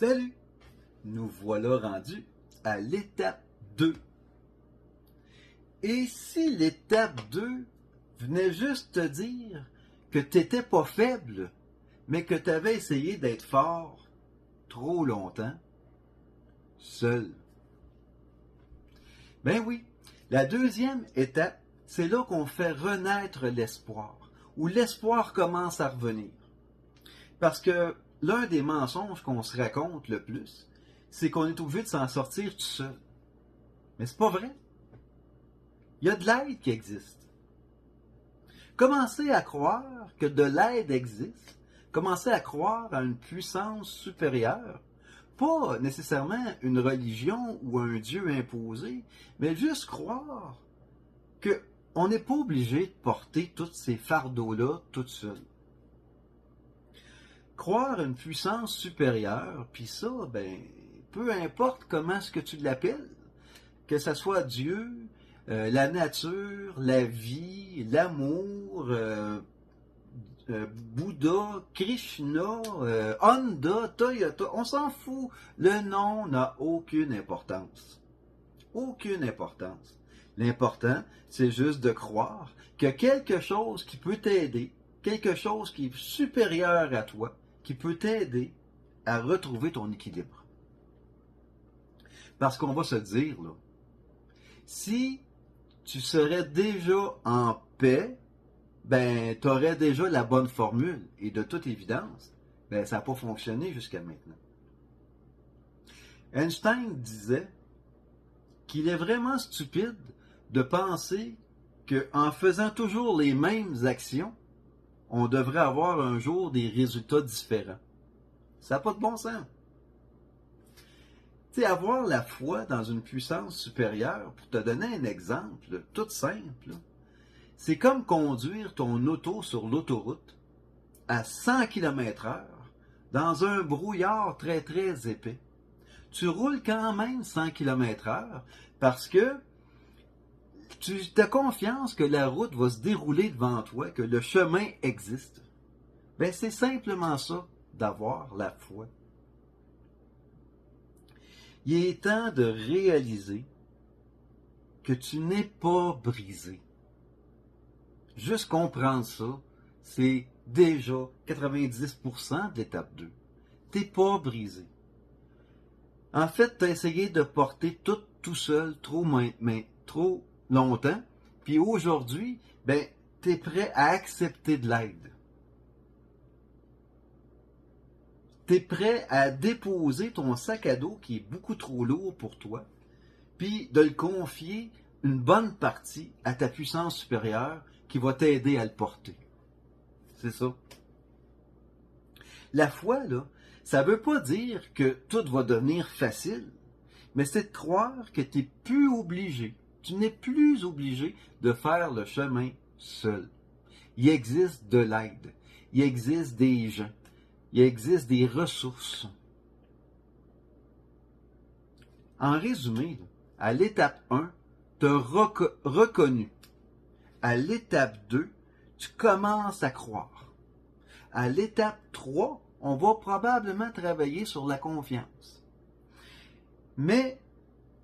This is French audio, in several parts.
Salut! Nous voilà rendus à l'étape 2. Et si l'étape 2 venait juste te dire que tu n'étais pas faible, mais que tu avais essayé d'être fort trop longtemps, seul? Ben oui, la deuxième étape, c'est là qu'on fait renaître l'espoir, où l'espoir commence à revenir. Parce que l'un des mensonges qu'on se raconte le plus, c'est qu'on est obligé de s'en sortir tout seul. Mais c'est pas vrai. Il y a de l'aide qui existe. Commencez à croire que de l'aide existe. Commencez à croire à une puissance supérieure. Pas nécessairement une religion ou un Dieu imposé, mais juste croire qu'on n'est pas obligé de porter tous ces fardeaux-là toute seule. Croire à une puissance supérieure, puis ça, ben, peu importe comment est-ce que tu l'appelles, que ce soit Dieu, la nature, la vie, l'amour, Bouddha, Krishna, Honda, Toyota, on s'en fout. Le nom n'a aucune importance. Aucune importance. L'important, c'est juste de croire que quelque chose qui peut t'aider, quelque chose qui est supérieur à toi, qui peut t'aider à retrouver ton équilibre. Parce qu'on va se dire, là, si tu serais déjà en paix, ben, tu aurais déjà la bonne formule. Et de toute évidence, ben, ça n'a pas fonctionné jusqu'à maintenant. Einstein disait qu'il est vraiment stupide de penser qu'en faisant toujours les mêmes actions, on devrait avoir un jour des résultats différents. Ça n'a pas de bon sens. Tu sais, avoir la foi dans une puissance supérieure, pour te donner un exemple tout simple, c'est comme conduire ton auto sur l'autoroute à 100 km/h dans un brouillard très très épais. Tu roules quand même 100 km/h parce que tu as confiance que la route va se dérouler devant toi, que le chemin existe. Ben, c'est simplement ça, d'avoir la foi. Il est temps de réaliser que tu n'es pas brisé. Juste comprendre ça, c'est déjà 90% de l'étape 2. Tu n'es pas brisé. En fait, tu as essayé de porter tout seul trop longtemps, puis aujourd'hui, ben, tu es prêt à accepter de l'aide. Tu es prêt à déposer ton sac à dos qui est beaucoup trop lourd pour toi, puis de le confier une bonne partie à ta puissance supérieure qui va t'aider à le porter. C'est ça. La foi, là, ça ne veut pas dire que tout va devenir facile, mais c'est de croire que tu n'es plus obligé, tu n'es plus obligé de faire le chemin seul. Il existe de l'aide, il existe des gens, il existe des ressources. En résumé, à l'étape 1, tu as reconnu. À l'étape 2, tu commences à croire. À l'étape 3, on va probablement travailler sur la confiance. Mais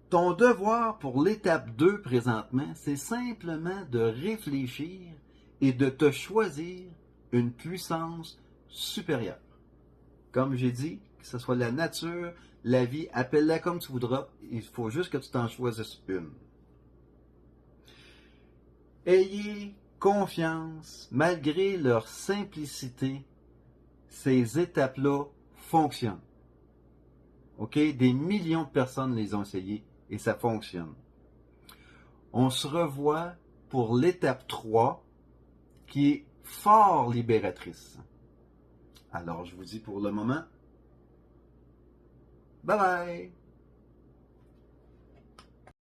ton devoir pour l'étape 2 présentement, c'est simplement de réfléchir et de te choisir une puissance supérieure. Comme j'ai dit, que ce soit la nature, la vie, appelle-la comme tu voudras, il faut juste que tu t'en choisisses une. Ayez confiance, malgré leur simplicité, ces étapes-là fonctionnent. OK? Des millions de personnes les ont essayées et ça fonctionne. On se revoit pour l'étape 3 qui est fort libératrice. Alors, je vous dis pour le moment, bye bye!